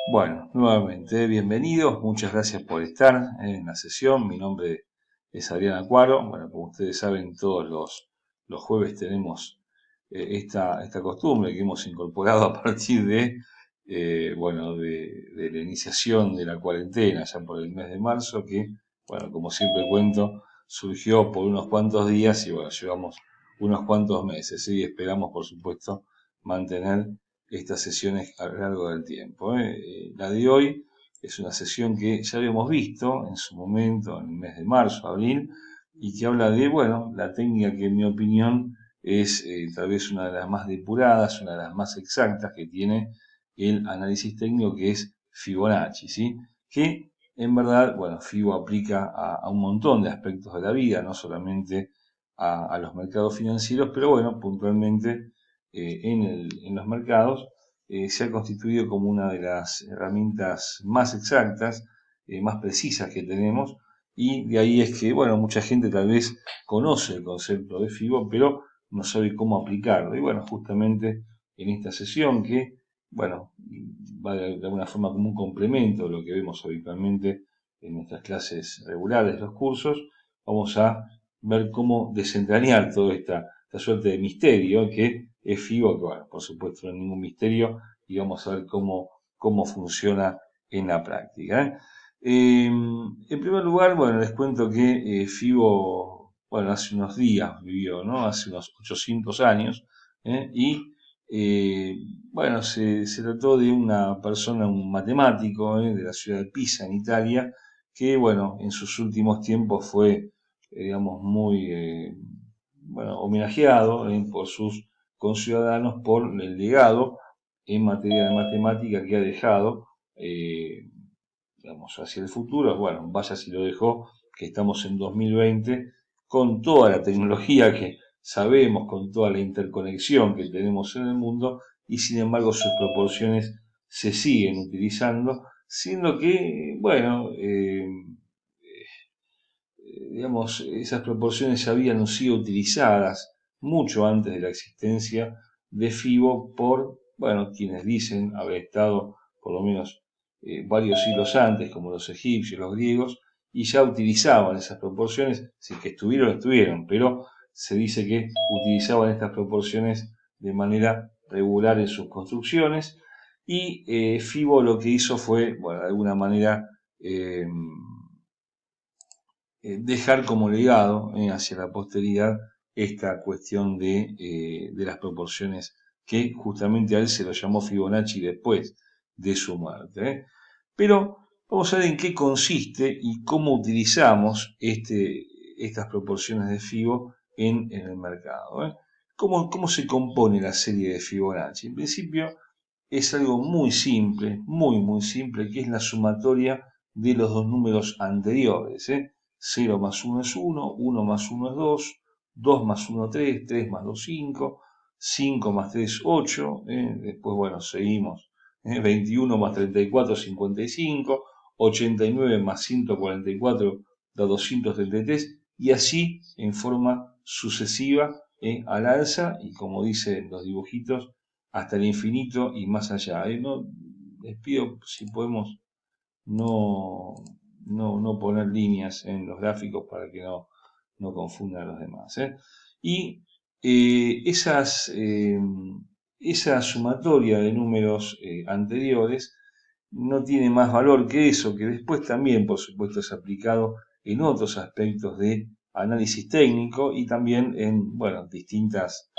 Bueno, nuevamente, bienvenidos, muchas gracias por estar en la sesión. Mi nombre es Adrián Acuaro. Bueno, como ustedes saben, todos los jueves tenemos esta costumbre que hemos incorporado a partir de la iniciación de la cuarentena, ya por el mes de marzo, que, bueno, como siempre cuento, surgió por unos cuantos días y, bueno, llevamos unos cuantos meses, ¿sí? Y esperamos, por supuesto, mantener estas sesiones a lo largo del tiempo. La de hoy es una sesión que ya habíamos visto en su momento, en el mes de marzo, abril, y que habla de, bueno, la técnica que en mi opinión es tal vez una de las más depuradas, una de las más exactas que tiene el análisis técnico, que es Fibonacci, ¿sí? Que en verdad, bueno, Fibo aplica a un montón de aspectos de la vida, no solamente a los mercados financieros, pero bueno, puntualmente en los mercados, se ha constituido como una de las herramientas más exactas, más precisas que tenemos, y de ahí es que, bueno, mucha gente tal vez conoce el concepto de FIBO, pero no sabe cómo aplicarlo. Y bueno, justamente en esta sesión que, bueno, va de alguna forma como un complemento de lo que vemos habitualmente en nuestras clases regulares, los cursos, vamos a ver cómo desentrañar toda esta suerte de misterio que es FIBO, que bueno, por supuesto no es ningún misterio, y vamos a ver cómo funciona en la práctica. En primer lugar, bueno, les cuento que FIBO, bueno, hace unos días vivió, ¿no? Hace unos 800 años, y eh, bueno, se trató de una persona, un matemático, de la ciudad de Pisa, en Italia, que, bueno, en sus últimos tiempos fue, digamos, muy, bueno, homenajeado por sus conciudadanos por el legado en materia de matemática que ha dejado, digamos, hacia el futuro. Bueno, vaya si lo dejó, que estamos en 2020, con toda la tecnología que sabemos, con toda la interconexión que tenemos en el mundo, y sin embargo sus proporciones se siguen utilizando, siendo que, bueno, digamos, esas proporciones ya habían sido utilizadas mucho antes de la existencia de FIBO por, bueno, quienes dicen haber estado por lo menos varios siglos antes, como los egipcios, los griegos, y ya utilizaban esas proporciones, si que estuvieron, pero se dice que utilizaban estas proporciones de manera regular en sus construcciones, y FIBO lo que hizo fue, bueno, de alguna manera, dejar como legado hacia la posteridad esta cuestión de las proporciones que justamente a él se lo llamó Fibonacci después de su muerte. Pero vamos a ver en qué consiste y cómo utilizamos estas proporciones de Fibo en el mercado. ¿Cómo se compone la serie de Fibonacci? En principio es algo muy simple, muy simple, que es la sumatoria de los dos números anteriores. 0 más 1 es 1, 1 más 1 es 2, 2 más 1 3, 3 más 2 5, 5 más 3 8, después bueno, seguimos, 21 más 34 55, 89 más 144 da 233, y así en forma sucesiva al alza, y como dicen los dibujitos, hasta el infinito y más allá. No, les pido si podemos no poner líneas en los gráficos para que no confundan a los demás. Y esa sumatoria de números anteriores no tiene más valor que eso, que después también, por supuesto, es aplicado en otros aspectos de análisis técnico y también en, bueno, distintas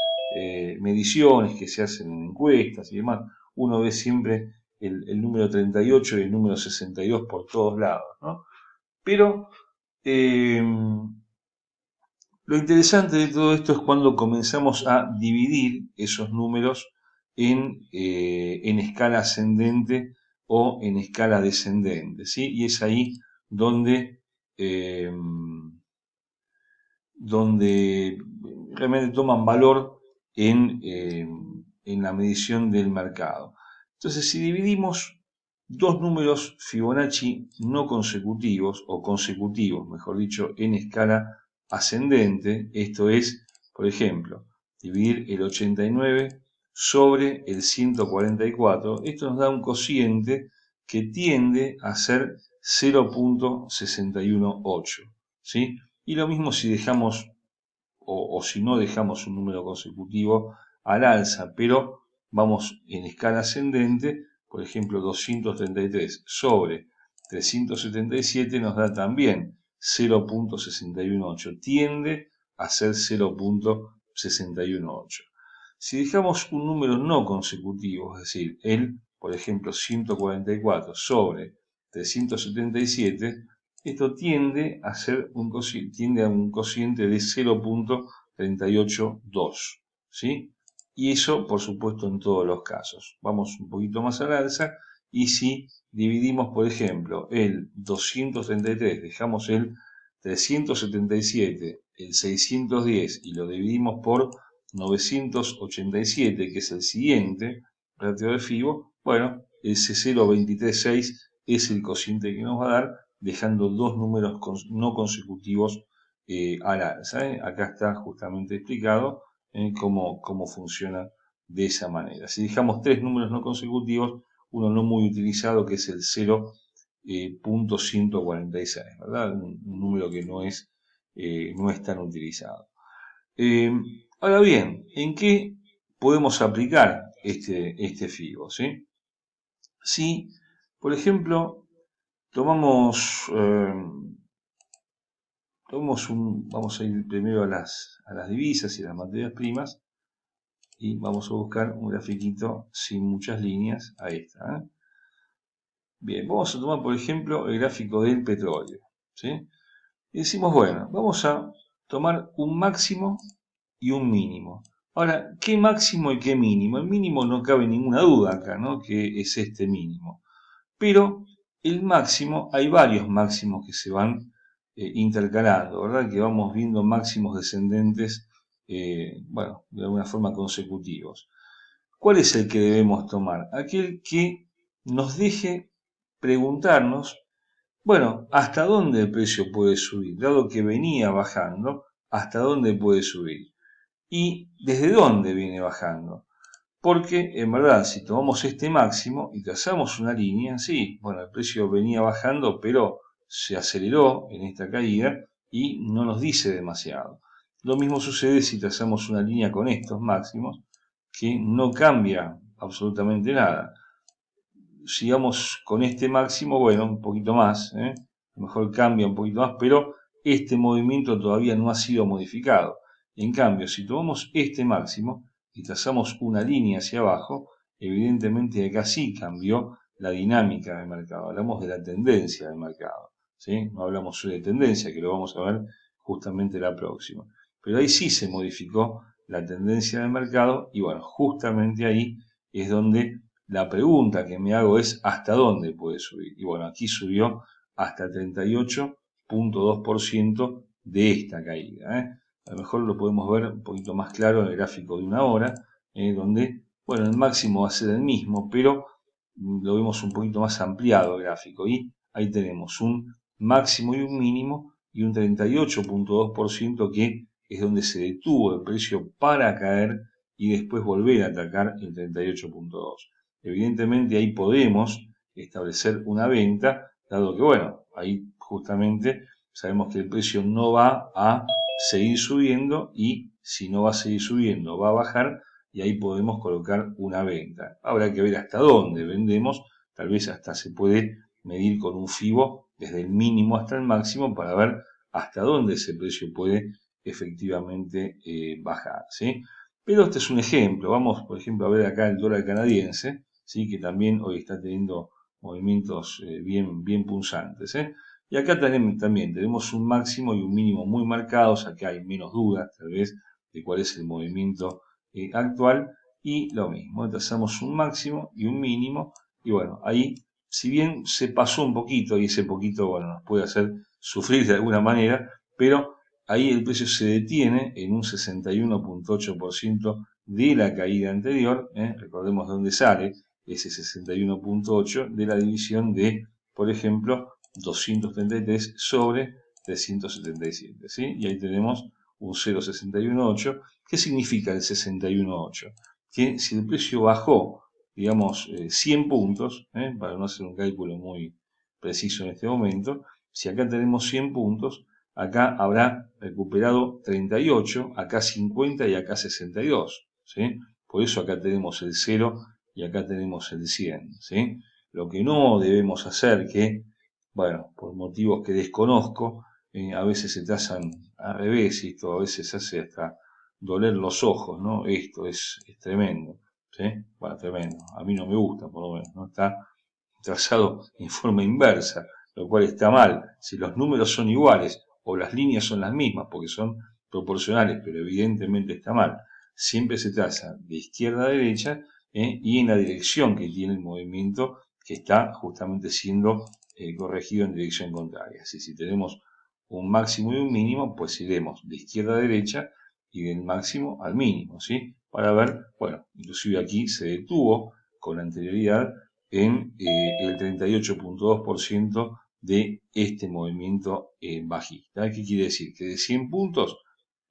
mediciones que se hacen en encuestas y demás. Uno ve siempre el número 38 y el número 62 por todos lados, ¿no? Pero eh, lo interesante de todo esto es cuando comenzamos a dividir esos números en escala ascendente o en escala descendente, ¿sí? Y es ahí donde, eh, donde realmente toman valor en la medición del mercado. Entonces, si dividimos dos números Fibonacci no consecutivos, o consecutivos, mejor dicho, en escala ascendente, esto es, por ejemplo, dividir el 89 sobre el 144, esto nos da un cociente que tiende a ser 0.618, ¿sí? Y lo mismo si dejamos o si no dejamos un número consecutivo al alza, pero vamos en escala ascendente, por ejemplo 233 sobre 377 nos da también 0.618, tiende a ser 0.618. Si dejamos un número no consecutivo, es decir, por ejemplo 144 sobre 377, esto tiende a un cociente de 0.382, ¿sí? Y eso, por supuesto, en todos los casos. Vamos un poquito más al alza y si dividimos, por ejemplo, el 233, dejamos el 377, el 610 y lo dividimos por 987, que es el siguiente ratio de FIBO, bueno, ese 0.236 es el cociente que nos va a dar, dejando dos números no consecutivos al alza. Acá está justamente explicado cómo funciona de esa manera. Si dejamos tres números no consecutivos, uno no muy utilizado que es el 0.146, ¿verdad? Un número que no es tan utilizado. Ahora bien, ¿en qué podemos aplicar este FIBO? ¿Sí? Si, por ejemplo, tomamos vamos a ir primero a las divisas y a las materias primas y vamos a buscar un grafiquito sin muchas líneas. Ahí está. Bien, vamos a tomar por ejemplo el gráfico del petróleo, ¿sí? Y decimos, bueno, vamos a tomar un máximo y un mínimo. Ahora, ¿qué máximo y qué mínimo? El mínimo no cabe ninguna duda acá, ¿no? Que es este mínimo. Pero el máximo, hay varios máximos que se van intercalando, ¿verdad? Que vamos viendo máximos descendentes, bueno, de alguna forma consecutivos. ¿Cuál es el que debemos tomar? Aquel que nos deje preguntarnos, bueno, ¿hasta dónde el precio puede subir? Dado que venía bajando, ¿hasta dónde puede subir? ¿Y desde dónde viene bajando? Porque en verdad, si tomamos este máximo y trazamos una línea, sí, bueno, el precio venía bajando, pero se aceleró en esta caída y no nos dice demasiado. Lo mismo sucede si trazamos una línea con estos máximos, que no cambia absolutamente nada. Sigamos con este máximo, bueno, un poquito más, a lo mejor cambia un poquito más, pero este movimiento todavía no ha sido modificado. En cambio, si tomamos este máximo y trazamos una línea hacia abajo, evidentemente acá sí cambió la dinámica del mercado. Hablamos de la tendencia del mercado, ¿sí? No hablamos solo de tendencia, que lo vamos a ver justamente la próxima. Pero ahí sí se modificó la tendencia del mercado y bueno, justamente ahí es donde la pregunta que me hago es ¿hasta dónde puede subir? Y bueno, aquí subió hasta 38.2% de esta caída. A lo mejor lo podemos ver un poquito más claro en el gráfico de una hora, donde, bueno, el máximo va a ser el mismo, pero lo vemos un poquito más ampliado el gráfico. Y ahí tenemos un máximo y un mínimo y un 38.2% que es donde se detuvo el precio para caer y después volver a atacar el 38.2%. Evidentemente ahí podemos establecer una venta, dado que, bueno, ahí justamente sabemos que el precio no va a seguir subiendo y si no va a seguir subiendo va a bajar y ahí podemos colocar una venta. Habrá que ver hasta dónde vendemos, tal vez hasta se puede medir con un FIBO desde el mínimo hasta el máximo para ver hasta dónde ese precio puede efectivamente bajar, ¿sí? Pero este es un ejemplo. Vamos, por ejemplo, a ver acá el dólar canadiense, ¿sí? Que también hoy está teniendo movimientos bien punzantes. Y acá también tenemos un máximo y un mínimo muy marcados. Acá hay menos dudas, tal vez, de cuál es el movimiento actual. Y lo mismo, trazamos un máximo y un mínimo. Y bueno, ahí, si bien se pasó un poquito, y ese poquito, bueno, nos puede hacer sufrir de alguna manera, pero ahí el precio se detiene en un 61.8% de la caída anterior. Recordemos de dónde sale ese 61.8 de la división de, por ejemplo, 233 sobre 377. ¿Sí? Y ahí tenemos un 0,618. ¿Qué significa el 61.8? Que si el precio bajó digamos, 100 puntos, para no hacer un cálculo muy preciso en este momento, si acá tenemos 100 puntos, acá habrá recuperado 38, acá 50 y acá 62, ¿sí? Por eso acá tenemos el 0 y acá tenemos el 100, ¿sí? Lo que no debemos hacer, que, bueno, por motivos que desconozco, a veces se trazan al revés y esto a veces hace hasta doler los ojos, ¿no? Esto es tremendo, ¿sí? Bueno, tremendo. A mí no me gusta, por lo menos, ¿no? Está trazado en forma inversa, lo cual está mal. Si los números son iguales o las líneas son las mismas, porque son proporcionales, pero evidentemente está mal, siempre se traza de izquierda a derecha, y en la dirección que tiene el movimiento que está justamente siendo corregido en dirección contraria. Así, si tenemos un máximo y un mínimo, pues iremos de izquierda a derecha y del máximo al mínimo, ¿sí? Para ver, bueno, inclusive aquí se detuvo con anterioridad en el 38.2% de este movimiento bajista. ¿Qué quiere decir? Que de 100 puntos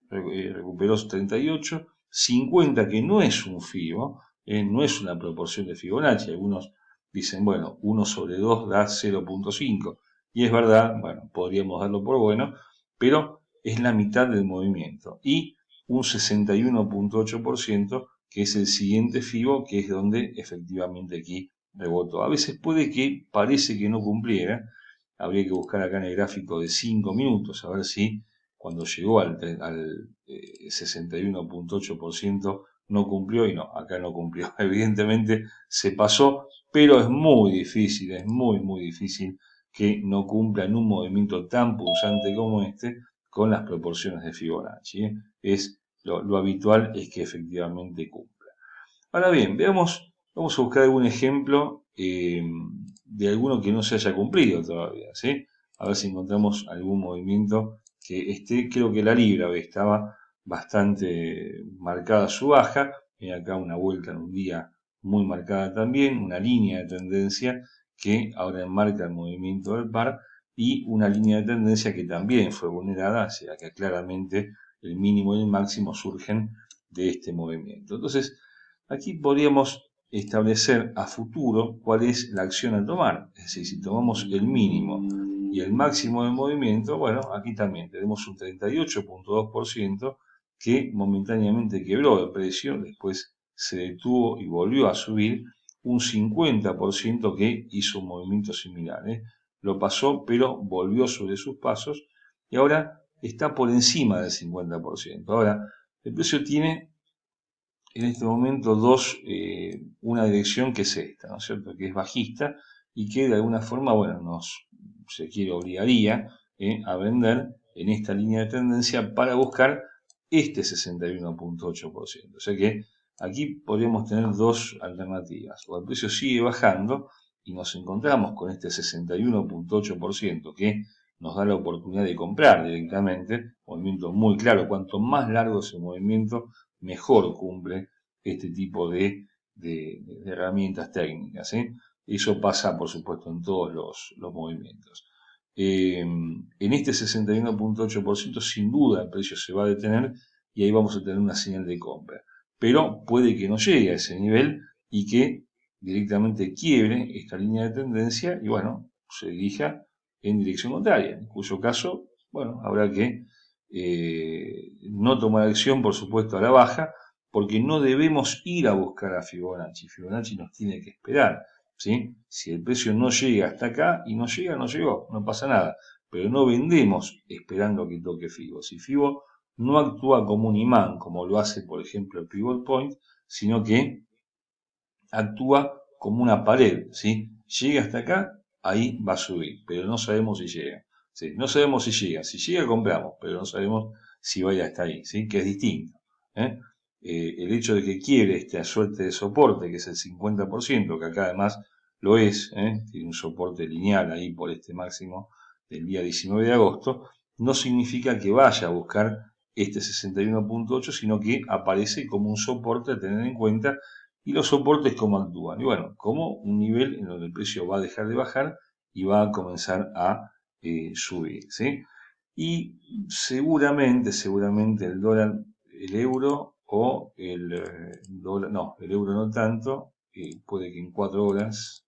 recuperó 38, 50 que no es un FIBO, no es una proporción de Fibonacci. Algunos dicen, bueno, 1 sobre 2 da 0.5. Y es verdad, bueno, podríamos darlo por bueno, pero es la mitad del movimiento. Y un 61.8% que es el siguiente FIBO, que es donde efectivamente aquí rebotó. A veces puede que parece que no cumpliera. Habría que buscar acá en el gráfico de 5 minutos, a ver si cuando llegó al 61.8% no cumplió, y no, acá no cumplió. Evidentemente se pasó, pero es muy difícil, es muy difícil que no cumpla en un movimiento tan punzante como este con las proporciones de Fibonacci, ¿eh? Lo habitual es que efectivamente cumpla. Ahora bien, vamos a buscar algún ejemplo de alguno que no se haya cumplido todavía, ¿sí? A ver si encontramos algún movimiento que esté, creo que la libra hoy estaba bastante marcada su baja, y acá una vuelta en un día muy marcada también, una línea de tendencia que ahora enmarca el movimiento del par, y una línea de tendencia que también fue vulnerada, o sea que claramente el mínimo y el máximo surgen de este movimiento. Entonces, aquí podríamos establecer a futuro cuál es la acción a tomar. Es decir, si tomamos el mínimo y el máximo de movimiento, bueno, aquí también tenemos un 38.2% que momentáneamente quebró de precio, después se detuvo y volvió a subir, un 50% que hizo un movimiento similar, ¿eh? Lo pasó, pero volvió sobre sus pasos y ahora está por encima del 50%. Ahora, el precio tiene en este momento una dirección que es esta, ¿no es cierto?, que es bajista y que de alguna forma, bueno, se quiere, obligaría a vender en esta línea de tendencia para buscar este 61.8%. O sea que aquí podríamos tener dos alternativas. O el precio sigue bajando y nos encontramos con este 61.8% que nos da la oportunidad de comprar directamente, movimiento muy claro. Cuanto más largo es el movimiento, mejor cumple este tipo de herramientas técnicas, ¿eh? Eso pasa, por supuesto, en todos los movimientos. En este 61.8% sin duda el precio se va a detener y ahí vamos a tener una señal de compra. Pero puede que no llegue a ese nivel y que directamente quiebre esta línea de tendencia y bueno, se dirija en dirección contraria, en cuyo caso, bueno, habrá que no tomar acción, por supuesto, a la baja, porque no debemos ir a buscar a Fibonacci. Fibonacci nos tiene que esperar, ¿sí? Si el precio no llega hasta acá y no llega, no llegó, no pasa nada. Pero no vendemos esperando que toque Fibo. Si Fibo no actúa como un imán, como lo hace, por ejemplo, el Pivot Point, sino que actúa como una pared, ¿sí? Llega hasta acá, ahí va a subir, pero no sabemos si llega. ¿Sí? No sabemos si llega. Si llega, compramos, pero no sabemos si vaya hasta ahí, ¿sí? Que es distinto. ¿eh? El hecho de que quiebre esta suerte de soporte, que es el 50%, que acá además lo es, tiene un soporte lineal ahí por este máximo del día 19 de agosto, no significa que vaya a buscar este 61.8, sino que aparece como un soporte a tener en cuenta. Y los soportes, ¿cómo actúan? Y bueno, como un nivel en donde el precio va a dejar de bajar y va a comenzar a subir, ¿sí? Y seguramente el dólar, el euro o el dólar, no, el euro no tanto, puede que en 4 horas,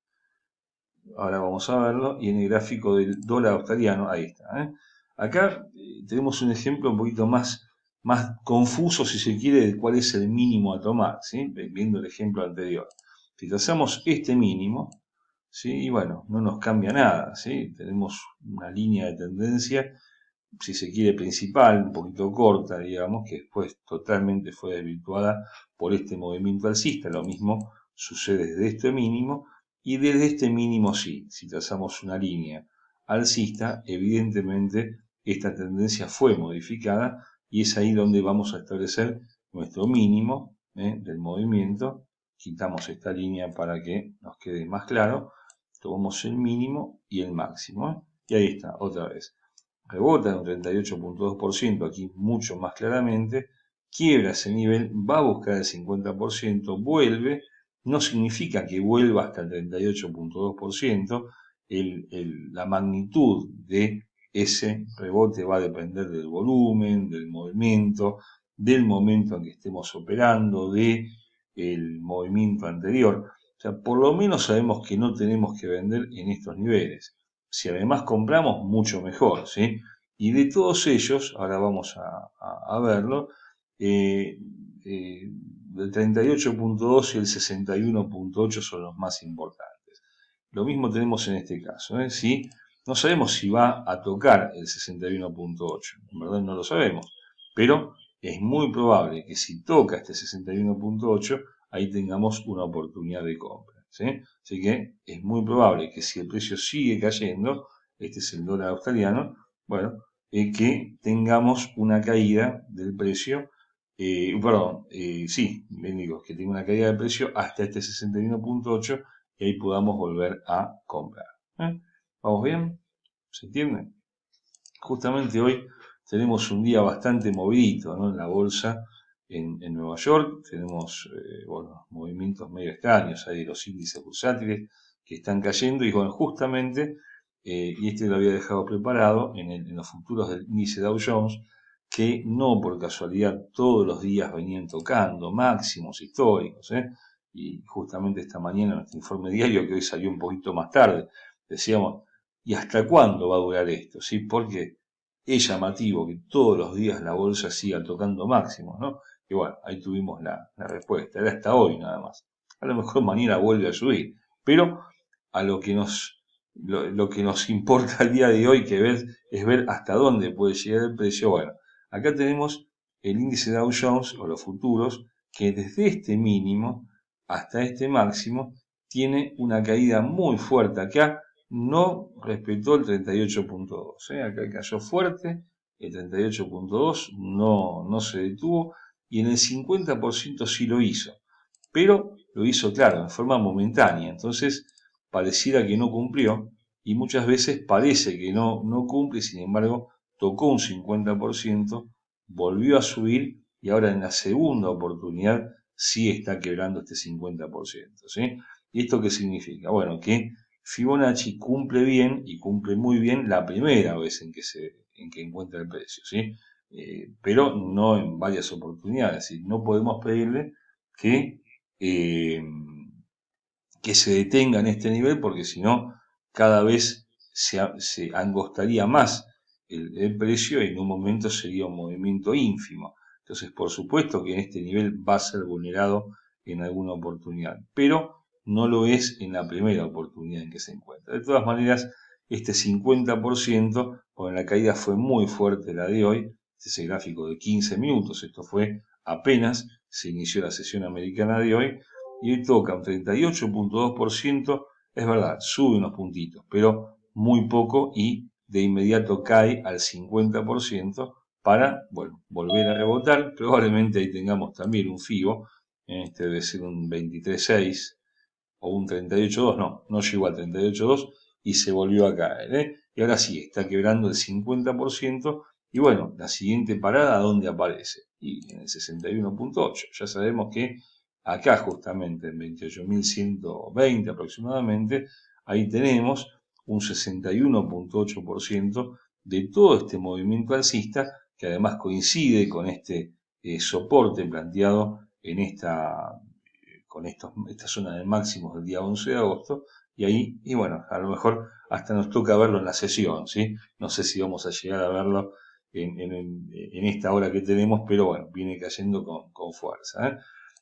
ahora vamos a verlo, y en el gráfico del dólar australiano, ahí está. Acá tenemos un ejemplo un poquito más confuso, si se quiere, de cuál es el mínimo a tomar, ¿sí? Viendo el ejemplo anterior. Si trazamos este mínimo, ¿sí? Y bueno, no nos cambia nada, ¿sí? Tenemos una línea de tendencia, si se quiere, principal, un poquito corta, digamos, que después totalmente fue desvirtuada por este movimiento alcista. Lo mismo sucede desde este mínimo, y desde este mínimo sí, si trazamos una línea alcista, evidentemente esta tendencia fue modificada, y es ahí donde vamos a establecer nuestro mínimo del movimiento. Quitamos esta línea para que nos quede más claro. Tomamos el mínimo y el máximo, y ahí está, otra vez. Rebota en un 38.2%, aquí mucho más claramente, quiebra ese nivel, va a buscar el 50%, vuelve, no significa que vuelva hasta el 38.2%, la magnitud de ese rebote va a depender del volumen, del movimiento en que estemos operando, del movimiento anterior. O sea, por lo menos sabemos que no tenemos que vender en estos niveles. Si además compramos, mucho mejor, ¿sí? Y de todos ellos, ahora vamos a verlo, el 38.2 y el 61.8 son los más importantes. Lo mismo tenemos en este caso, ¿sí? No sabemos si va a tocar el 61.8, en verdad no lo sabemos, pero es muy probable que si toca este 61.8, ahí tengamos una oportunidad de compra, ¿sí? Así que es muy probable que si el precio sigue cayendo, este es el dólar australiano, bueno, que tengamos una caída del precio, sí, bien digo, que tenga una caída del precio hasta este 61.8, y ahí podamos volver a comprar. ¿Vamos bien? ¿Se entiende? Justamente hoy tenemos un día bastante movidito, ¿no? En la bolsa en Nueva York tenemos movimientos medio extraños, hay los índices bursátiles que están cayendo, y bueno, justamente, y este lo había dejado preparado en los futuros del índice Dow Jones, que no por casualidad todos los días venían tocando máximos históricos, y justamente esta mañana en nuestro informe diario, que hoy salió un poquito más tarde, decíamos, ¿y hasta cuándo va a durar esto? ¿Sí? Porque es llamativo que todos los días la bolsa siga tocando máximos, ¿no? Y bueno, ahí tuvimos la respuesta, era hasta hoy nada más. A lo mejor mañana vuelve a subir, pero a lo que nos importa al día de hoy es ver hasta dónde puede llegar el precio. Bueno, acá tenemos el índice Dow Jones o los futuros, que desde este mínimo hasta este máximo tiene una caída muy fuerte. Acá no respetó el 38.2, acá cayó fuerte, el 38.2 no se detuvo, y en el 50% sí lo hizo, pero lo hizo, claro, en forma momentánea. Entonces pareciera que no cumplió, y muchas veces parece que no cumple, sin embargo tocó un 50%, volvió a subir, y ahora en la segunda oportunidad sí está quebrando este 50%, ¿sí? ¿Y esto qué significa? Bueno, que Fibonacci cumple bien, y cumple muy bien, la primera vez en que encuentra el precio, ¿sí? Pero no en varias oportunidades. Es decir, no podemos pedirle que, eh, que se detenga en este nivel, porque si no, cada vez se angostaría más el precio, y en un momento sería un movimiento ínfimo. Entonces, por supuesto que en este nivel va a ser vulnerado en alguna oportunidad, pero no lo es en la primera oportunidad en que se encuentra. De todas maneras, este 50%, bueno, la caída fue muy fuerte la de hoy. Este es el gráfico de 15 minutos, esto fue apenas se inició la sesión americana de hoy, y hoy toca un 38.2%, es verdad, sube unos puntitos, pero muy poco, y de inmediato cae al 50% para, bueno, volver a rebotar. Probablemente ahí tengamos también un FIBO, este debe ser un 23.6 o un 38.2, no llegó al 38.2 y se volvió a caer, y ahora sí, está quebrando el 50%, y bueno, la siguiente parada, ¿dónde aparece? Y en el 61.8, ya sabemos que acá justamente en 28.120 aproximadamente, ahí tenemos un 61.8% de todo este movimiento alcista, que además coincide con este soporte planteado esta zona de máximos del día 11 de agosto, y ahí, y bueno, a lo mejor hasta nos toca verlo en la sesión, ¿sí? No sé si vamos a llegar a verlo en esta hora que tenemos, pero bueno, viene cayendo con fuerza, ¿eh?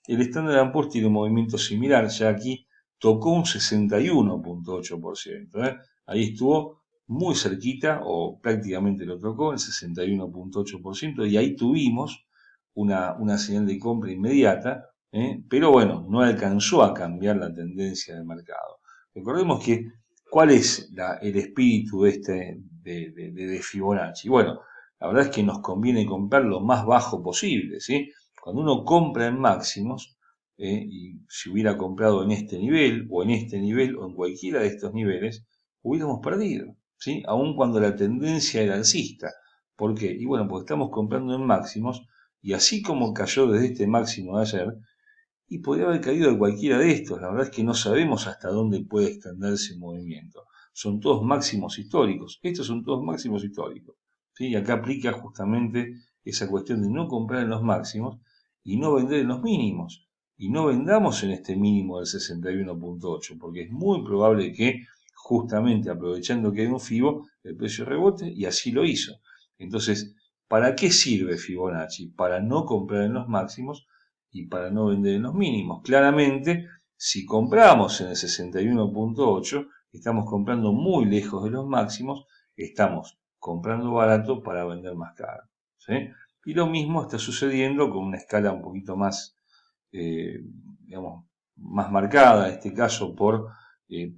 El Standard & Poor's tiene un movimiento similar, ya aquí tocó un 61,8%, ¿eh? Ahí estuvo muy cerquita, o prácticamente lo tocó, el 61,8%, y ahí tuvimos una señal de compra inmediata, pero bueno, no alcanzó a cambiar la tendencia del mercado. Recordemos que, ¿cuál es el espíritu de Fibonacci? Bueno, la verdad es que nos conviene comprar lo más bajo posible, ¿sí? Cuando uno compra en máximos, y si hubiera comprado en este nivel, o en este nivel, o en cualquiera de estos niveles, hubiéramos perdido, ¿sí? Aun cuando la tendencia era alcista. ¿Por qué? Y bueno, porque estamos comprando en máximos, y así como cayó desde este máximo de ayer, y podría haber caído de cualquiera de estos. La verdad es que no sabemos hasta dónde puede extenderse el movimiento. Son todos máximos históricos. Estos son todos máximos históricos, ¿sí? Y acá aplica justamente esa cuestión de no comprar en los máximos y no vender en los mínimos. Y no vendamos en este mínimo del 61,8, porque es muy probable que, justamente aprovechando que hay un FIBO, el precio rebote, y así lo hizo. Entonces, ¿para qué sirve Fibonacci? Para no comprar en los máximos y para no vender en los mínimos. Claramente, si compramos en el 61,8, estamos comprando muy lejos de los máximos, estamos comprando barato para vender más caro, ¿sí? Y lo mismo está sucediendo con una escala un poquito más, digamos, más marcada, en este caso por el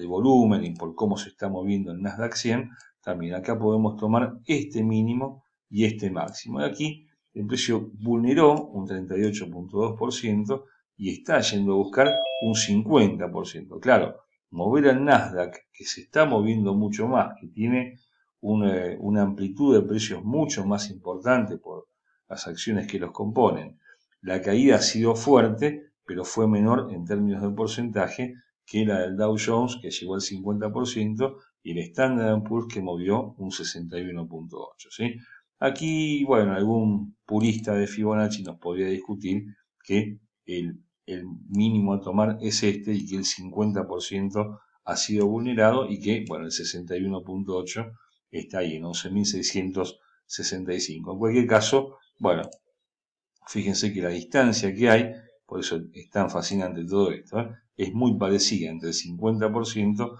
volumen y por cómo se está moviendo el Nasdaq 100. También acá podemos tomar este mínimo y este máximo. Y aquí el precio vulneró un 38,2% y está yendo a buscar un 50%. Claro, mover al Nasdaq, que se está moviendo mucho más, que tiene una amplitud de precios mucho más importante por las acciones que los componen. La caída ha sido fuerte, pero fue menor en términos de porcentaje que la del Dow Jones, que llegó al 50%, y el Standard & Poor's, que movió un 61,8%, ¿sí? Aquí, bueno, algún purista de Fibonacci nos podría discutir que el mínimo a tomar es este y que el 50% ha sido vulnerado y que, bueno, el 61,8 está ahí en 11.665. En cualquier caso, bueno, fíjense que la distancia que hay, por eso es tan fascinante todo esto, es muy parecida entre el 50%,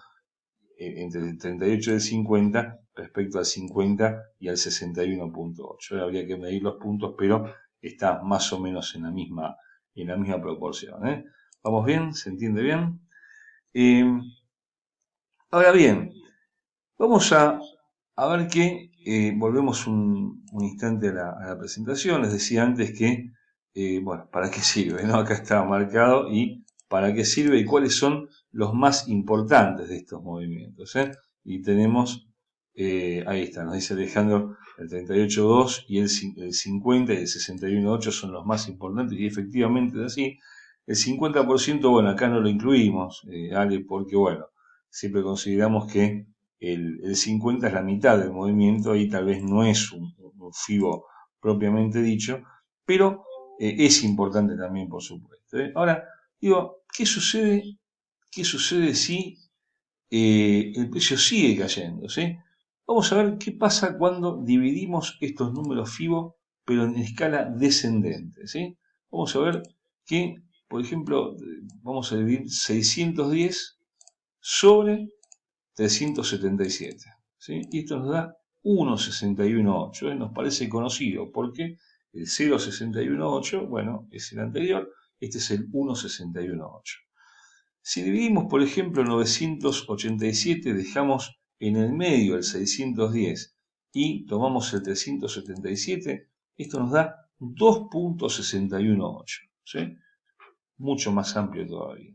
entre el 38 y el 50 respecto al 50 y al 61,8. Ahora habría que medir los puntos, pero está más o menos en la misma proporción, ¿eh? ¿Vamos bien? ¿Se entiende bien? Ahora bien, vamos a ver que volvemos un instante a la presentación. Les decía antes que, bueno, ¿para qué sirve, no? Acá está marcado y para qué sirve y cuáles son los más importantes de estos movimientos, ¿eh? Y tenemos, ahí está, nos dice Alejandro, el 38,2 y el 50 y el 61,8 son los más importantes, y efectivamente es así. El 50%, bueno, acá no lo incluimos, Ale, porque bueno, siempre consideramos que el 50 es la mitad del movimiento y tal vez no es un FIBO propiamente dicho, pero es importante también, por supuesto, ¿eh? Ahora, digo, ¿qué sucede? ¿Qué sucede si el precio sigue cayendo? ¿Sí? Vamos a ver qué pasa cuando dividimos estos números FIBO, pero en escala descendente, ¿sí? Vamos a ver que, por ejemplo, vamos a dividir 610 sobre 377, ¿sí? Y esto nos da 1,618, ¿eh? Nos parece conocido porque el 0,618, bueno, es el anterior, este es el 1,618. Si dividimos, por ejemplo, 987, dejamos en el medio el 610 y tomamos el 377, esto nos da 2,618, ¿sí? Mucho más amplio todavía.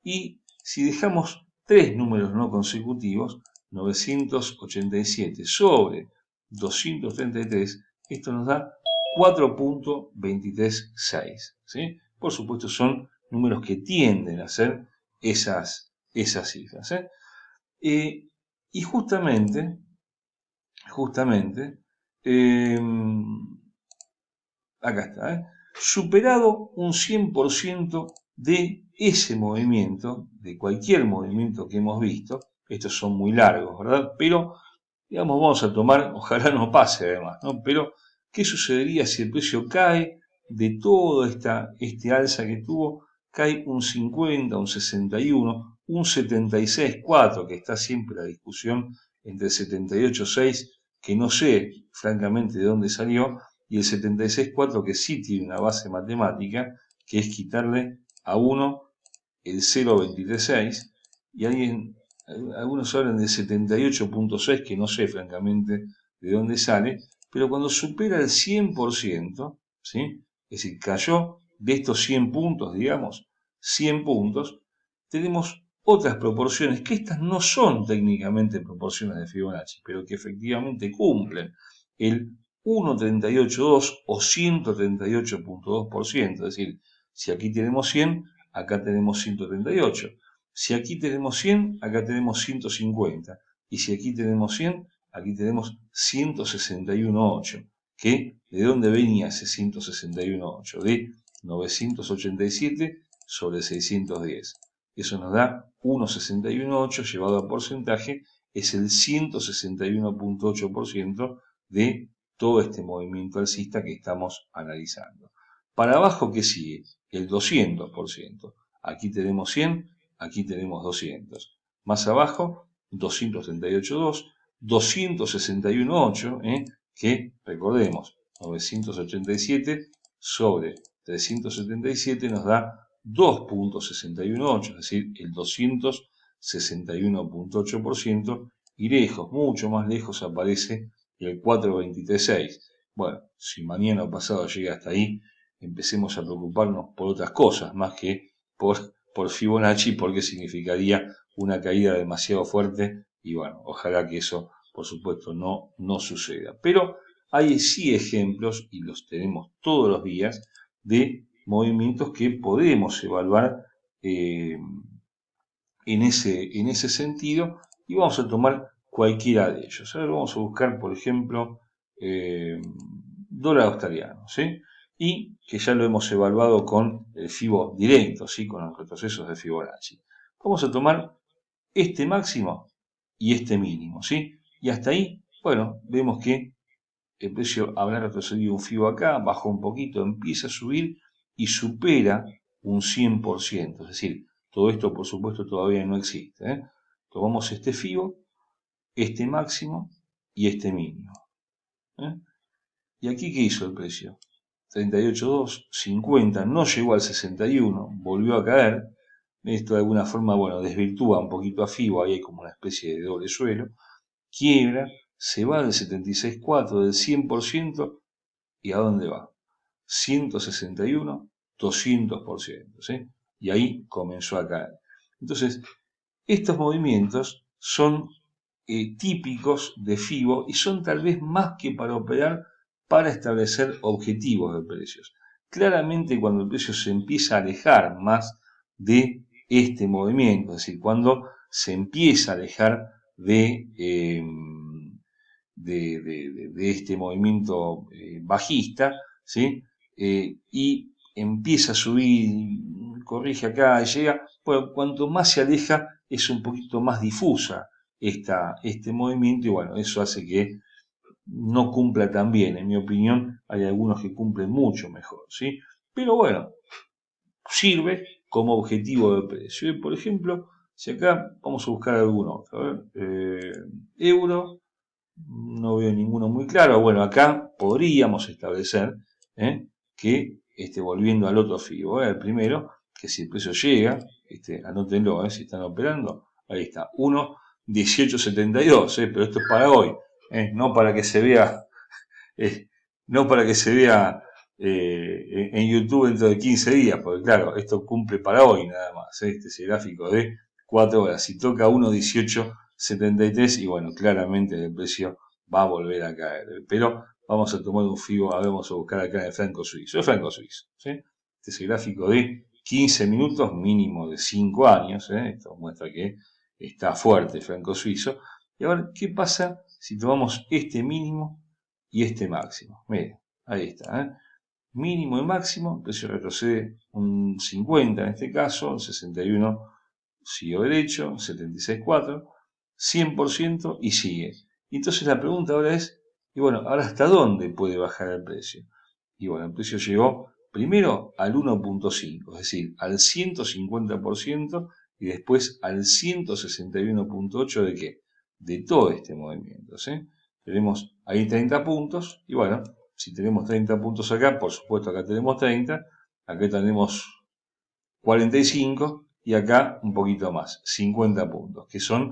Y si dejamos tres números no consecutivos, 987 sobre 233, esto nos da 4,236, ¿sí? Por supuesto son números que tienden a ser esas cifras, ¿eh? Y justamente, eh, acá está, superado un 100% de ese movimiento, de cualquier movimiento que hemos visto. Estos son muy largos, ¿verdad? Pero, digamos, vamos a tomar, ojalá no pase además, ¿no? Pero, ¿qué sucedería si el precio cae de todo este alza que tuvo? Cae un 50, un 61, un 76,4, que está siempre la discusión entre el 78,6, que no sé francamente de dónde salió, y el 76,4, que sí tiene una base matemática, que es quitarle a 1 el 0,236, y algunos hablan del 78,6, que no sé francamente de dónde sale, pero cuando supera el 100%, ¿sí? Es decir, cayó de estos 100 puntos, digamos, 100 puntos, tenemos otras proporciones, que estas no son técnicamente proporciones de Fibonacci, pero que efectivamente cumplen el 1,382 o 138,2%, es decir, si aquí tenemos 100, acá tenemos 138. Si aquí tenemos 100, acá tenemos 150. Y si aquí tenemos 100, aquí tenemos 161,8. ¿Que ¿De dónde venía ese 161,8? De 987 sobre 610. Eso nos da 1,618 llevado a porcentaje, es el 161,8% de todo este movimiento alcista que estamos analizando. Para abajo, ¿qué sigue? El 200%. Aquí tenemos 100, aquí tenemos 200. Más abajo, 238,2, 261,8, que recordemos, 987 sobre 377 nos da 2,618, es decir, el 261,8%, y lejos, mucho más lejos, aparece el 4,236. Bueno, si mañana o pasado llega hasta ahí, empecemos a preocuparnos por otras cosas, más que por Fibonacci, porque significaría una caída demasiado fuerte, y bueno, ojalá que eso, por supuesto, no suceda. Pero hay sí ejemplos, y los tenemos todos los días, de movimientos que podemos evaluar en ese sentido, y vamos a tomar cualquiera de ellos. A ver, vamos a buscar, por ejemplo, dólar australiano, ¿sí? Y que ya lo hemos evaluado con el FIBO directo, ¿sí? Con los retrocesos de Fibonacci. Vamos a tomar este máximo y este mínimo, ¿sí? Y hasta ahí, bueno, vemos que el precio habrá retrocedido un FIBO acá, bajó un poquito, empieza a subir y supera un 100%, es decir, todo esto por supuesto todavía no existe, ¿eh? Tomamos este FIBO, este máximo y este mínimo, ¿eh? ¿Y aquí qué hizo el precio? 38,2, 50, no llegó al 61, volvió a caer. Esto de alguna forma, bueno, desvirtúa un poquito a FIBO, ahí hay como una especie de doble suelo. Quiebra, se va del 76,4, del 100%, ¿y a dónde va? 161, 200%, ¿sí? Y ahí comenzó a caer. Entonces, estos movimientos son típicos de FIBO y son tal vez más que para operar, para establecer objetivos de precios. Claramente cuando el precio se empieza a alejar más de este movimiento, es decir, cuando se empieza a alejar de este movimiento bajista, ¿sí? Y empieza a subir, corrige acá y llega, bueno, cuanto más se aleja es un poquito más difusa este movimiento, y bueno, eso hace que no cumpla tan bien. En mi opinión, hay algunos que cumplen mucho mejor, ¿sí? Pero bueno, sirve como objetivo de precio. Y por ejemplo, si acá vamos a buscar alguno otro, a ver, euro, no veo ninguno muy claro. Bueno, acá podríamos establecer que, volviendo al otro FIBO, el primero, que si el precio llega, anótenlo, si están operando, ahí está, 1,1872, pero esto es para hoy, no para que se vea, no para que se vea en YouTube dentro de 15 días, porque claro, esto cumple para hoy nada más, este es el gráfico de 4 horas, si toca 1,1873, y bueno, claramente el precio va a volver a caer, pero vamos a tomar un FIBO, vamos a buscar acá en el franco suizo, ¿sí? Este es el gráfico de 15 minutos, mínimo de 5 años, esto muestra que está fuerte el franco suizo, y a ver qué pasa si tomamos este mínimo y este máximo. Miren, ahí está, mínimo y máximo, el precio retrocede un 50 en este caso, el 61 siguió derecho, 76,4, 100% y sigue. Y entonces la pregunta ahora es, y bueno, ahora ¿hasta dónde puede bajar el precio? Y bueno, el precio llegó primero al 1,5, es decir, al 150% y después al 161,8 de qué? De todo este movimiento, ¿sí? Tenemos ahí 30 puntos y bueno, si tenemos 30 puntos acá, por supuesto acá tenemos 30, acá tenemos 45 y acá un poquito más, 50 puntos, que son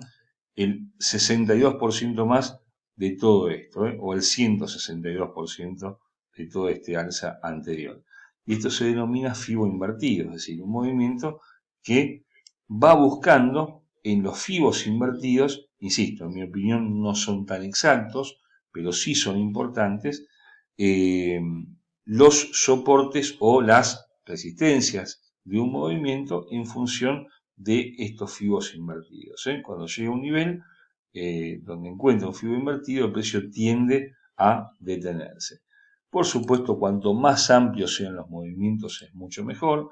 el 62% más de todo esto, o el 162% de todo este alza anterior. Y esto se denomina FIBO invertido, es decir, un movimiento que va buscando en los FIBOs invertidos, insisto, en mi opinión no son tan exactos, pero sí son importantes, los soportes o las resistencias de un movimiento en función de estos FIBOs invertidos. Cuando llega a un nivel donde encuentra un FIBO invertido, el precio tiende a detenerse. Por supuesto, cuanto más amplios sean los movimientos es mucho mejor.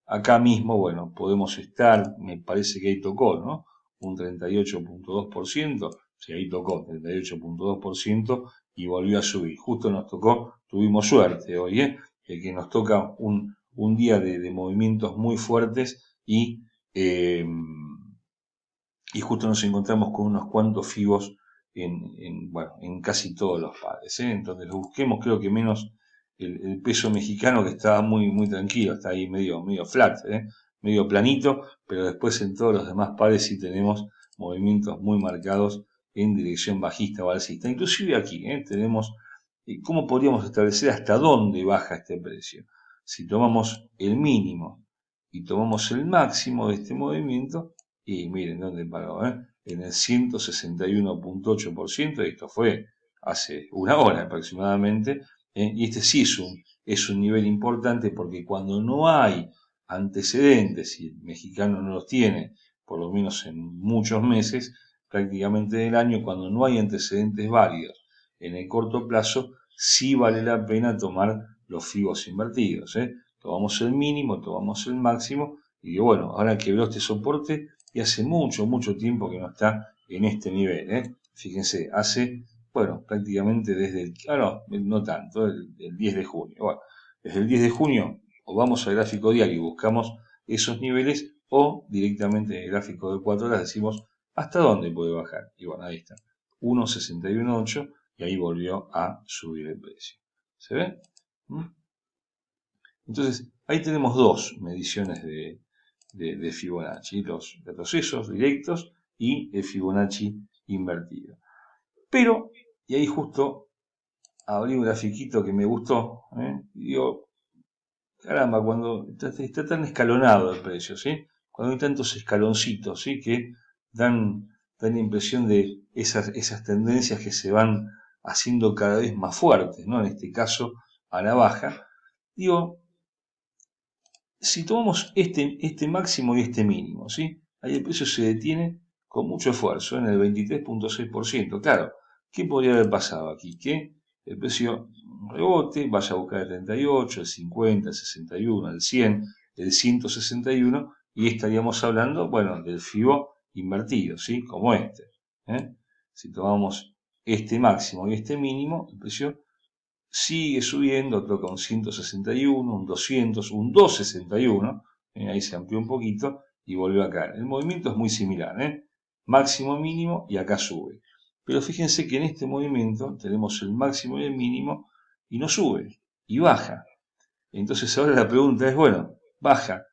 Acá mismo, bueno, podemos estar, me parece que ahí tocó, ¿no? Un 38,2%, sí, ahí tocó 38,2% y volvió a subir. Justo nos tocó, tuvimos suerte hoy, que nos toca un día de movimientos muy fuertes y justo nos encontramos con unos cuantos FIBOs en casi todos los pares. Entonces lo busquemos, creo que menos el peso mexicano, que estaba muy tranquilo, está ahí medio flat, medio planito, pero después en todos los demás pares sí tenemos movimientos muy marcados en dirección bajista o alcista. Inclusive aquí tenemos cómo podríamos establecer hasta dónde baja este precio. Si tomamos el mínimo y tomamos el máximo de este movimiento, y miren dónde paró, en el 161,8%, y esto fue hace una hora aproximadamente, y este sí es un nivel importante, porque cuando no hay antecedentes, y el mexicano no los tiene, por lo menos en muchos meses, prácticamente del año, cuando no hay antecedentes válidos en el corto plazo, sí vale la pena tomar los FIBOs invertidos. Tomamos el mínimo, tomamos el máximo, y digo, bueno, ahora quebró este soporte, y hace mucho tiempo que no está en este nivel. Fíjense, hace, bueno, prácticamente desde el, no tanto, el 10 de junio. Bueno, desde el 10 de junio o vamos al gráfico diario y buscamos esos niveles, o directamente en el gráfico de 4 horas decimos hasta dónde puede bajar. Y bueno, ahí está, 1,61,8, y ahí volvió a subir el precio. ¿Se ve? Entonces, ahí tenemos dos mediciones de Fibonacci, los retrocesos directos y el Fibonacci invertido. Pero, y ahí justo abrí un grafiquito que me gustó, y digo, caramba, cuando está tan escalonado el precio, ¿sí? Cuando hay tantos escaloncitos, ¿sí? Que dan la impresión de esas tendencias que se van haciendo cada vez más fuertes, ¿no? En este caso, a la baja. Digo, si tomamos este máximo y este mínimo, ¿sí? Ahí el precio se detiene con mucho esfuerzo en el 23,6%. Claro, ¿qué podría haber pasado aquí? Que el precio rebote, vaya a buscar el 38, el 50, el 61, el 100, el 161, y estaríamos hablando, bueno, del FIBO invertido, ¿sí? Como este. Si tomamos este máximo y este mínimo, el precio sigue subiendo, toca un 161, un 200, un 261, ahí se amplió un poquito y volvió a caer. El movimiento es muy similar, máximo, mínimo, y acá sube. Pero fíjense que en este movimiento tenemos el máximo y el mínimo y no sube, y baja. Entonces ahora la pregunta es, bueno, baja,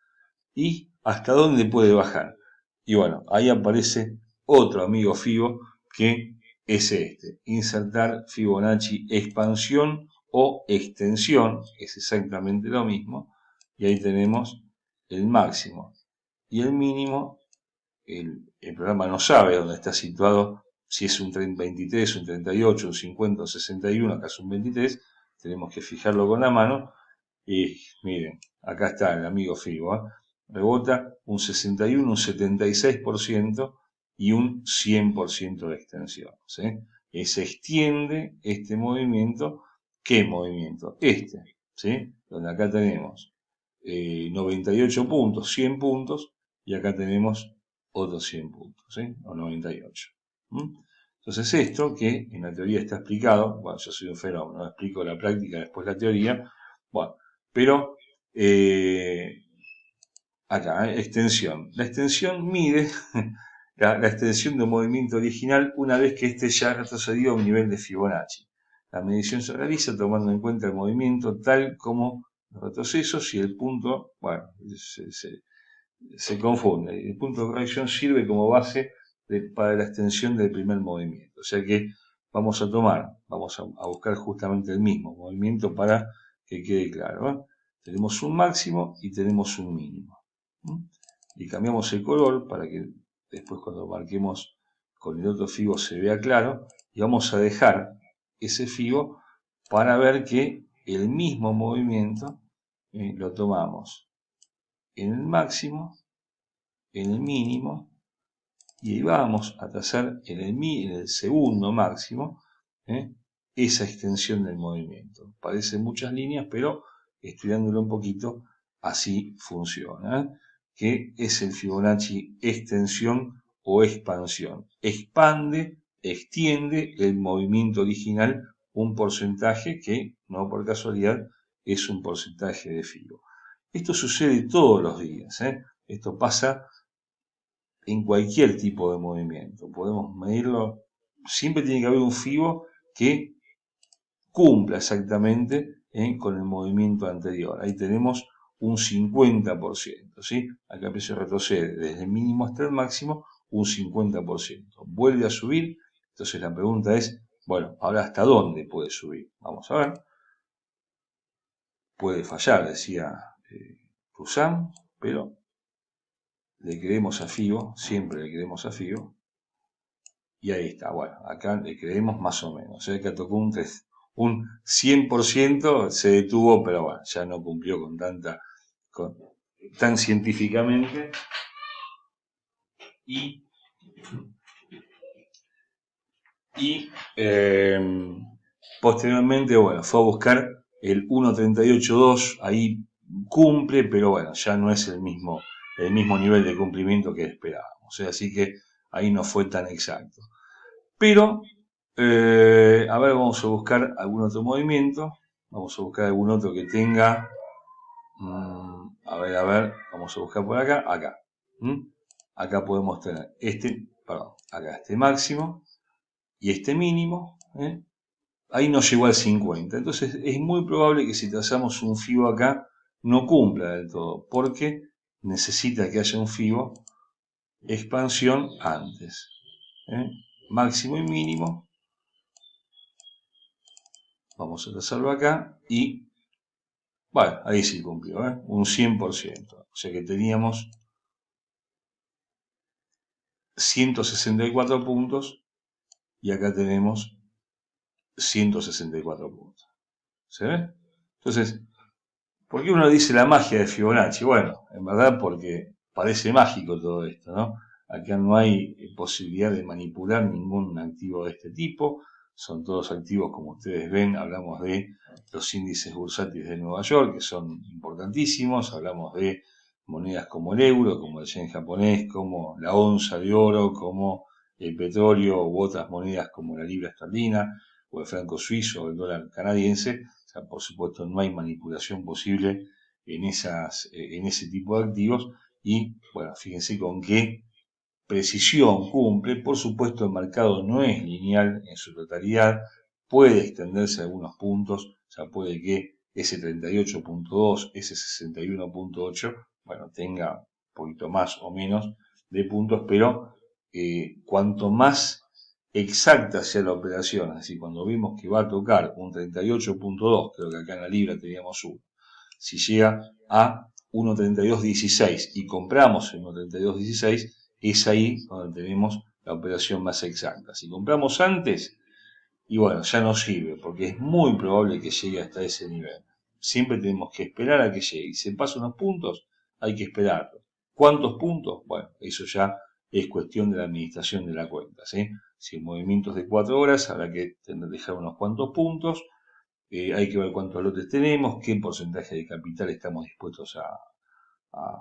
¿y hasta dónde puede bajar? Y bueno, ahí aparece otro amigo FIBO, que es este, insertar Fibonacci expansión o extensión, es exactamente lo mismo, y ahí tenemos el máximo y el mínimo. El programa no sabe dónde está situado, si es un 23, un 38, un 50, un 61, acá es un 23, tenemos que fijarlo con la mano, y miren, acá está el amigo FIBO, rebota un 61, un 76% y un 100% de extensión, ¿sí? Y se extiende este movimiento. ¿Qué movimiento? Este, ¿sí? Donde acá tenemos 98 puntos, 100 puntos, y acá tenemos otros 100 puntos, ¿sí? O 98. Entonces esto, que en la teoría está explicado, bueno, yo soy un fenómeno, explico la práctica, después la teoría, bueno, pero acá, extensión. La extensión mide la extensión de un movimiento original una vez que éste ya ha retrocedido a un nivel de Fibonacci. La medición se realiza tomando en cuenta el movimiento tal como los retrocesos y el punto, bueno, se confunde. El punto de corrección sirve como base para la extensión del primer movimiento. O sea que vamos a buscar justamente el mismo movimiento para que quede claro, ¿eh? Tenemos un máximo y tenemos un mínimo. Y cambiamos el color para que después cuando marquemos con el otro fibo se vea claro, y vamos a dejar ese fibo para ver que el mismo movimiento lo tomamos en el máximo, en el mínimo, y ahí vamos a trazar en el segundo máximo esa extensión del movimiento. Parecen muchas líneas, pero estudiándolo un poquito, así funciona. Que es el Fibonacci extensión o expansión. Expande, extiende el movimiento original un porcentaje que, no por casualidad, es un porcentaje de Fibo. Esto sucede todos los días. Esto pasa en cualquier tipo de movimiento. Podemos medirlo. Siempre tiene que haber un Fibo que cumpla exactamente con el movimiento anterior. Ahí tenemos un 50%, ¿sí? Acá el precio retrocede desde el mínimo hasta el máximo un 50%. Vuelve a subir, entonces la pregunta es, bueno, ahora ¿hasta dónde puede subir? Vamos a ver. Puede fallar, decía Poussin, pero le creemos a Fibo, siempre le creemos a Fibo. Y ahí está, bueno, acá le creemos más o menos. O sea que tocó un 100%, se detuvo, pero bueno, ya no cumplió con tan científicamente. Y posteriormente, bueno, fue a buscar el 1.38.2, ahí cumple, pero bueno, ya no es el mismo nivel de cumplimiento que esperábamos. O sea, así que ahí no fue tan exacto. Pero, a ver, vamos a buscar algún otro movimiento. Vamos a buscar algún otro que tenga. A ver, vamos a buscar por acá. Acá. Acá podemos tener acá este máximo y este mínimo. Ahí no llegó al 50. Entonces es muy probable que si trazamos un Fibo acá no cumpla del todo, porque necesita que haya un Fibo expansión antes. Máximo y mínimo. Vamos a trazarlo acá y, bueno, ahí sí cumplió, un 100%. O sea que teníamos 164 puntos y acá tenemos 164 puntos. ¿Se ve? Entonces, ¿por qué uno dice la magia de Fibonacci? Bueno, en verdad porque parece mágico todo esto, ¿no? Acá no hay posibilidad de manipular ningún activo de este tipo. Son todos activos, como ustedes ven, hablamos de los índices bursátiles de Nueva York, que son importantísimos, hablamos de monedas como el euro, como el yen japonés, como la onza de oro, como el petróleo u otras monedas como la libra esterlina, o el franco suizo, o el dólar canadiense. O sea, por supuesto, no hay manipulación posible en ese tipo de activos, y bueno, fíjense con qué precisión cumple. Por supuesto, el mercado no es lineal en su totalidad, puede extenderse algunos puntos, o sea, puede que ese 38.2, ese 61.8, bueno, tenga un poquito más o menos de puntos, pero cuanto más exacta sea la operación, es decir, cuando vimos que va a tocar un 38.2, creo que acá en la libra teníamos uno, si llega a 1.3216 y compramos en 1.3216, es ahí donde tenemos la operación más exacta. Si compramos antes, y bueno, ya no sirve, porque es muy probable que llegue hasta ese nivel. Siempre tenemos que esperar a que llegue. Y se pasan unos puntos, hay que esperarlo. ¿Cuántos puntos? Bueno, eso ya es cuestión de la administración de la cuenta, ¿sí? Si el movimiento es de 4 horas, habrá que dejar unos cuantos puntos. hay que ver cuántos lotes tenemos, qué porcentaje de capital estamos dispuestos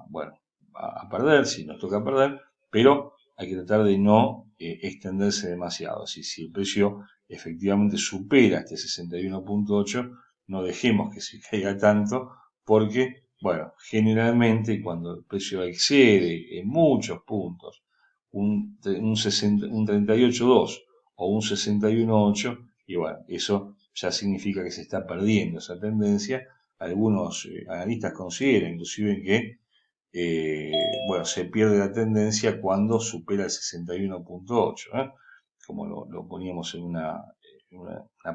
bueno, a perder, si nos toca perder, pero hay que tratar de no extenderse demasiado. Si el precio efectivamente supera este 61.8, no dejemos que se caiga tanto, porque, bueno, generalmente cuando el precio excede en muchos puntos un 38.2 o un 61.8, y bueno, eso ya significa que se está perdiendo esa tendencia. Algunos analistas consideran inclusive que bueno, se pierde la tendencia cuando supera el 61.8, como lo poníamos en una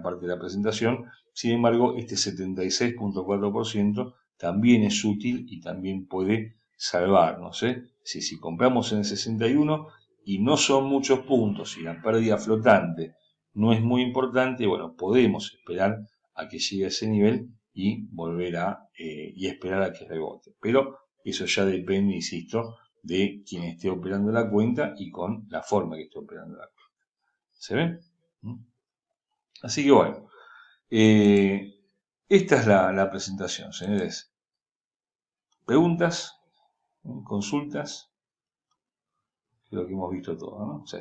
parte de la presentación. Sin embargo, este 76.4% también es útil y también puede salvarnos. Si compramos en el 61 y no son muchos puntos y la pérdida flotante no es muy importante, bueno, podemos esperar a que llegue a ese nivel y volver y esperar a que rebote. Pero eso ya depende, insisto, de quien esté operando la cuenta y con la forma que esté operando la cuenta. ¿Se ve? Así que bueno, esta es la presentación, señores. ¿Preguntas? ¿Consultas? Creo que hemos visto todo, ¿no? Sí.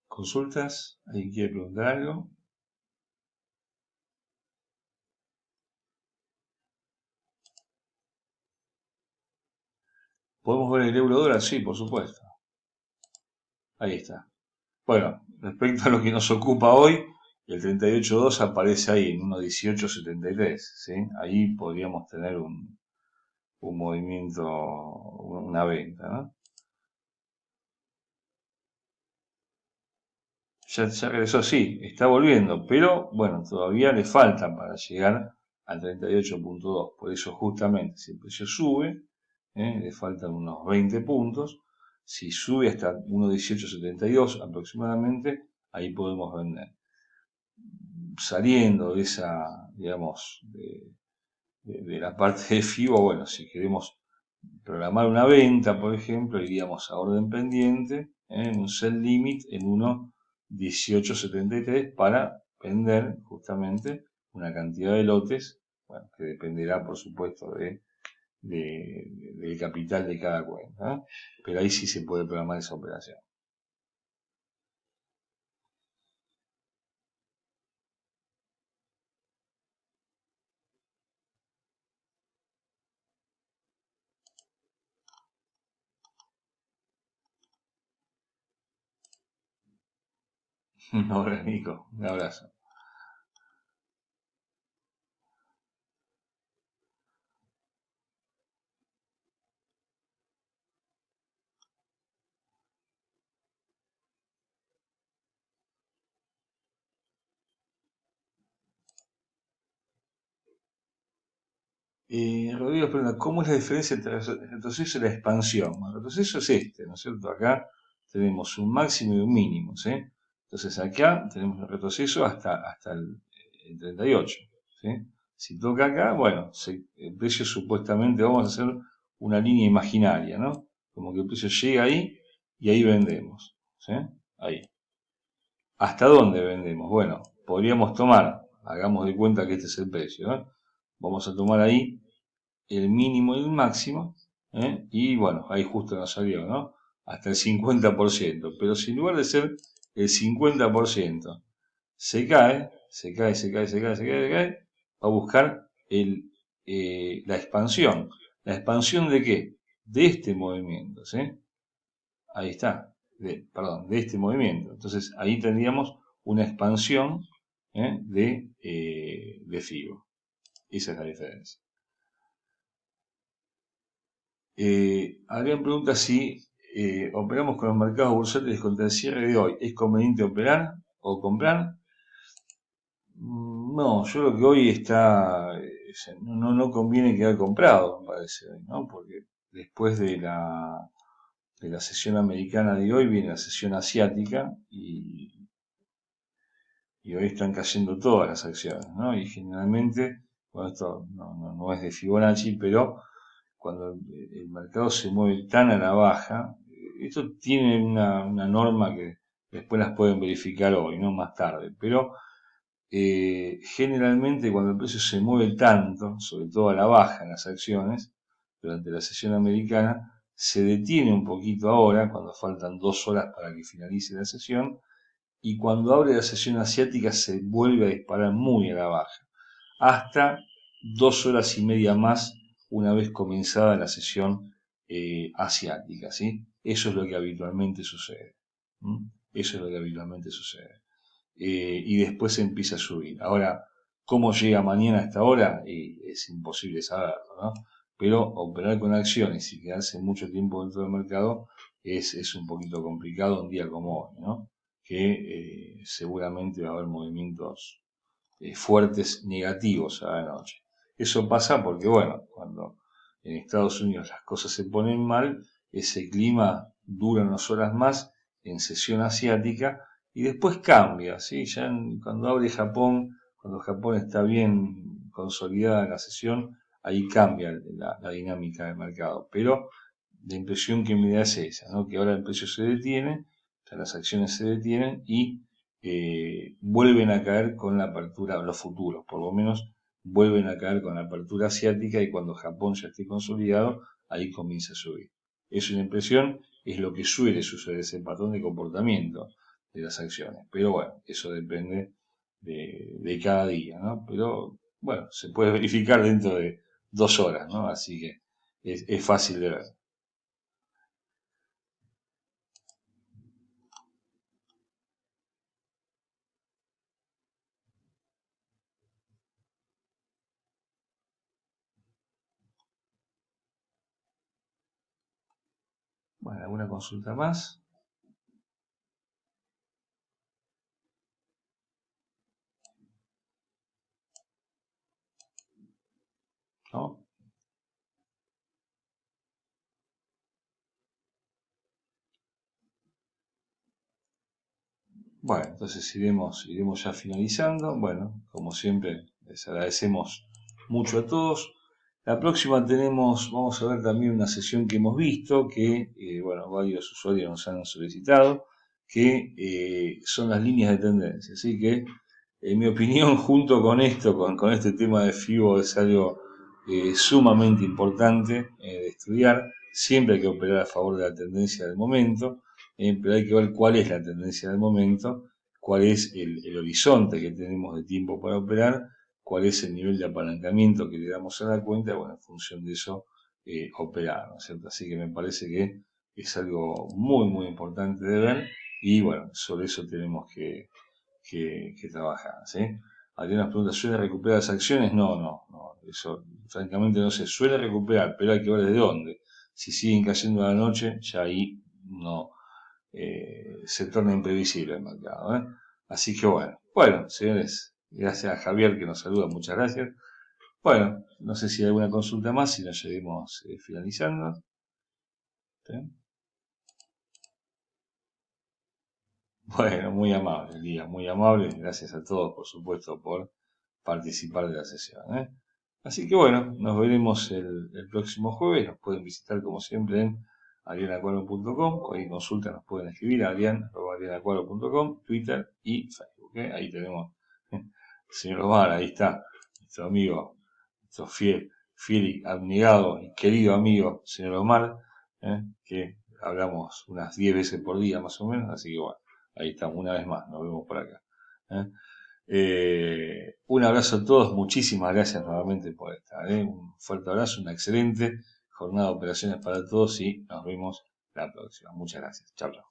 ¿Consultas? ¿Alguien quiere preguntar algo? ¿Podemos ver el euro dólar? Sí, por supuesto. Ahí está. Bueno, respecto a lo que nos ocupa hoy, el 38.2 aparece ahí en 1.1873, ¿sí? Ahí podríamos tener un movimiento, una venta, ¿no? Ya regresó, sí, está volviendo, pero bueno, todavía le falta para llegar al 38.2. Por eso justamente si el precio sube, le faltan unos 20 puntos. Si sube hasta 1.1872 aproximadamente, ahí podemos vender. Saliendo de esa, digamos, de la parte de FIBO, bueno, si queremos programar una venta, por ejemplo, iríamos a orden pendiente, en un sell limit en 1.1873 para vender justamente una cantidad de lotes, bueno, que dependerá, por supuesto, del capital de cada cuenta, pero ahí sí se puede programar esa operación. Ahora, Nico, un abrazo. Rodrigo pregunta, ¿cómo es la diferencia entre el retroceso y la expansión? Bueno, el retroceso es este, ¿no es cierto? Acá tenemos un máximo y un mínimo, ¿sí? Entonces acá tenemos el retroceso hasta el 38, ¿sí? Si toca acá, bueno, el precio supuestamente, vamos a hacer una línea imaginaria, ¿no? Como que el precio llega ahí y ahí vendemos, ¿sí? Ahí. ¿Hasta dónde vendemos? Bueno, podríamos tomar, hagamos de cuenta que este es el precio, ¿no? Vamos a tomar ahí el mínimo y el máximo, y bueno, ahí justo nos salió, ¿no? Hasta el 50%, pero si en lugar de ser el 50%, se cae, va a buscar la expansión. ¿La expansión de qué? De este movimiento, ¿sí? Ahí está, perdón, de este movimiento. Entonces ahí tendríamos una expansión de FIBO. Esa es la diferencia. Adrián pregunta si operamos con los mercados bursátiles contra el cierre de hoy. ¿Es conveniente operar? o comprar. No, yo lo que hoy está, no conviene quedar comprado, me parece, ¿no? Porque después de la sesión americana de hoy viene la sesión asiática y hoy están cayendo todas las acciones, ¿no? Y generalmente, bueno, esto no es de Fibonacci, pero cuando el mercado se mueve tan a la baja, esto tiene una norma que después las pueden verificar hoy, no más tarde, pero generalmente cuando el precio se mueve tanto, sobre todo a la baja en las acciones, durante la sesión americana, se detiene un poquito ahora, cuando faltan 2 horas para que finalice la sesión, y cuando abre la sesión asiática se vuelve a disparar muy a la baja, hasta 2 horas y media más una vez comenzada la sesión asiática, ¿sí? Eso es lo que habitualmente sucede. ¿Mm? Eso es lo que habitualmente sucede. Y después se empieza a subir. Ahora, ¿cómo llega mañana a esta hora? Es imposible saberlo, ¿no? Pero operar con acciones y quedarse mucho tiempo dentro del mercado es un poquito complicado un día como hoy, ¿no? Que seguramente va a haber movimientos fuertes negativos a la noche. Eso pasa porque, bueno, cuando en Estados Unidos las cosas se ponen mal, ese clima dura unas horas más en sesión asiática y después cambia, ¿sí? Cuando abre Japón, cuando Japón está bien consolidada en la sesión, ahí cambia la dinámica del mercado. Pero la impresión que me da es esa, ¿no? Que ahora el precio se detiene, o sea, las acciones se detienen y vuelven a caer con la apertura, los futuros por lo menos, vuelven a caer con la apertura asiática y cuando Japón ya esté consolidado, ahí comienza a subir. Es una impresión, es lo que suele suceder, ese patrón de comportamiento de las acciones. Pero bueno, eso depende de cada día, ¿no? Pero bueno, se puede verificar dentro de 2 horas, ¿no? Así que es fácil de ver. Bueno, ¿alguna consulta más? ¿No? Bueno, entonces iremos ya finalizando. Bueno, como siempre, les agradecemos mucho a todos. La próxima vamos a ver también una sesión que hemos visto, que, bueno, varios usuarios nos han solicitado, que son las líneas de tendencia. Así que, en mi opinión, junto con esto, con este tema de FIBO, es algo sumamente importante de estudiar. Siempre hay que operar a favor de la tendencia del momento, pero hay que ver cuál es la tendencia del momento, cuál es el horizonte que tenemos de tiempo para operar, cuál es el nivel de apalancamiento que le damos a la cuenta, bueno, en función de eso operar, ¿no es cierto? Así que me parece que es algo muy importante de ver y bueno, sobre eso tenemos que trabajar, ¿sí? Algunas preguntas, ¿suele recuperar las acciones? No, eso francamente no se suele recuperar, pero hay que ver desde dónde. Si siguen cayendo a la noche, ya ahí no se torna imprevisible el mercado, ¿eh? Así que bueno, señores, gracias a Javier que nos saluda, muchas gracias. Bueno, no sé si hay alguna consulta más, si nos lleguemos finalizando. ¿Sí? Bueno, muy amable, Lía, muy amable. Gracias a todos, por supuesto, por participar de la sesión, ¿eh? Así que bueno, nos veremos el próximo jueves. Nos pueden visitar como siempre en arianacuadro.com. Cualquier consulta nos pueden escribir a arianacuadro.com, Twitter y Facebook, ¿eh? Ahí tenemos el señor Omar, ahí está, nuestro amigo, nuestro fiel y abnegado y querido amigo, señor Omar, que hablamos unas 10 veces por día más o menos. Así que bueno, ahí estamos una vez más, nos vemos por acá. ¿Eh? Un abrazo a todos, muchísimas gracias nuevamente por estar. Un fuerte abrazo, una excelente jornada de operaciones para todos y nos vemos la próxima. Muchas gracias. Chao, chao.